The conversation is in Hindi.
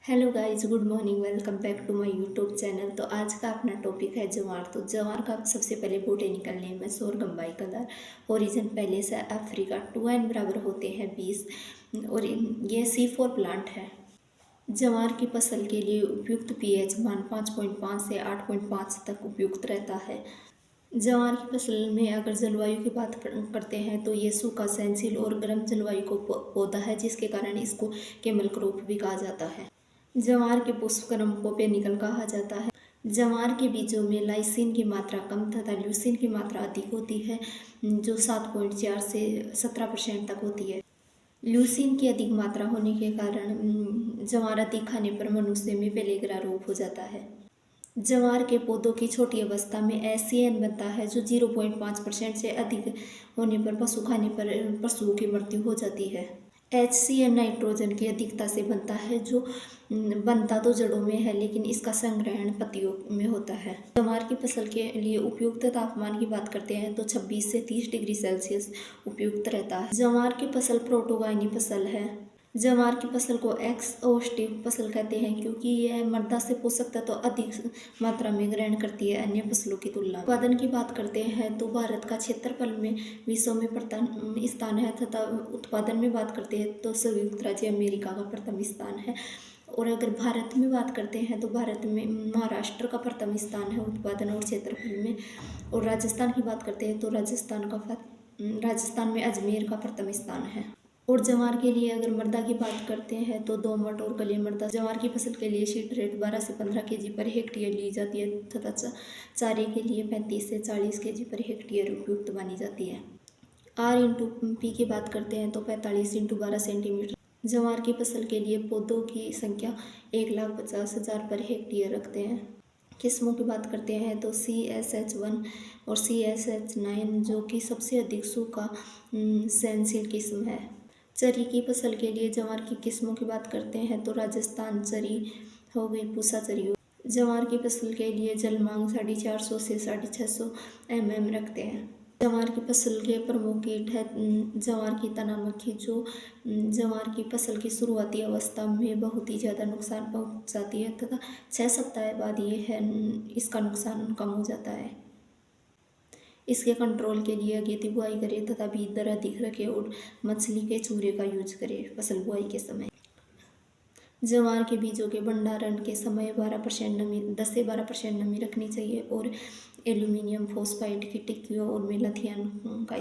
Hello guys, good morning. Welcome back to my YouTube channel. तो आज का अपना टॉपिक है ज्वार। तो ज्वार का सबसे पहले बोटेनिकल नेम है सोरगम बाइकलर। ओरिजिन पहले से अफ्रीका। 2n बराबर होते हैं 20 और ये C4 प्लांट है। ज्वार की फसल के लिए उपयुक्त पीएच मान 5.5 से 8.5 तक उपयुक्त रहता है। ज्वार की फसल में अगर जलवायु की बात करते हैं तो ये सूखा सहनशील और गर्म जलवायु को पौधा है, जिसके कारण इसको केमल क्रॉप भी कहा जाता है। ज्वार के पुष्पक्रम को पेनिकल कहा जाता है। ज्वार के बीजों में लाइसिन की मात्रा कम तथा ल्यूसिन की मात्रा अधिक होती है, जो 7.4 से 17% तक होती है। ल्यूसिन की अधिक मात्रा होने के कारण ज्वार अधिक खाने पर मनुष्य में पेलेग्रा रोग हो जाता है। ज्वार के पौधों की छोटी अवस्था में SCN बनता है, जो 0.5% से अधिक होने पर पशु खाने पर पशुओं की मृत्यु हो जाती है। HCN नाइट्रोजन की अधिकता से बनता है, जो बनता तो जड़ों में है लेकिन इसका संग्रहण पत्तियों में होता है। ज्वार की फसल के लिए उपयुक्त तापमान की बात करते हैं तो 26 से 30 डिग्री सेल्सियस उपयुक्त रहता है। ज्वार की फसल प्रोटोगाइनी फसल है। ज्वार की फसल को एक्सओस्टिव फसल कहते हैं क्योंकि यह मृदा से पोषक तत्व अधिक मात्रा में ग्रहण करती है अन्य फसलों की तुलना में। उत्पादन की बात करते हैं तो भारत का क्षेत्रफल में विश्व में प्रथम स्थान है तथा उत्पादन में बात करते हैं तो संयुक्त राज्य अमेरिका का प्रथम स्थान है। और अगर भारत में बात करते हैं तो भारत में महाराष्ट्र का प्रथम स्थान है उत्पादन और क्षेत्रफल में। और राजस्थान की बात करते हैं तो राजस्थान में अजमेर का प्रथम स्थान है। और ज्वार के लिए अगर मृदा की बात करते हैं तो दोमट और कलिय मृदा। ज्वार की फसल के लिए सीड रेट 12 से 15 केजी पर हेक्टेयर ली जाती है तथा चारे के लिए 35 से 40 केजी पर हेक्टेयर उपयुक्त मानी जाती है। R/P की बात करते हैं तो 45 × 12 सेंटीमीटर। ज्वार की फसल के लिए पौधों की संख्या 1,50,000 पर हेक्टेयर रखते हैं। किस्मों की बात करते हैं तो CSH1 और CSH9 जो कि सबसे अधिक सूखा सहनशील किस्म है। चरी की फसल के लिए ज्वार की किस्मों की बात करते हैं तो राजस्थान चरी हो गई, पूसा चरी हो। ज्वार की फसल के लिए जल मांग 450 से 650 mm रखते हैं। ज्वार की फसल के प्रमुख कीट है ज्वार की तना मक्खी, जो ज्वार की फसल की शुरुआती अवस्था में बहुत ही ज़्यादा नुकसान पहुंचाती है तथा 6 सप्ताह बाद इसका नुकसान कम हो जाता है। इसके कंट्रोल के लिए अगेती बुआई करें तथा बीज दर अधिक रखें और मछली के चूरे का यूज करें फसल बुआई के समय। ज्वार के बीजों के भंडारण के समय 12% नमी 10 से 12% नमी रखनी चाहिए और एल्यूमिनियम फॉस्फाइड की टिक्कियों और मेलाथियन का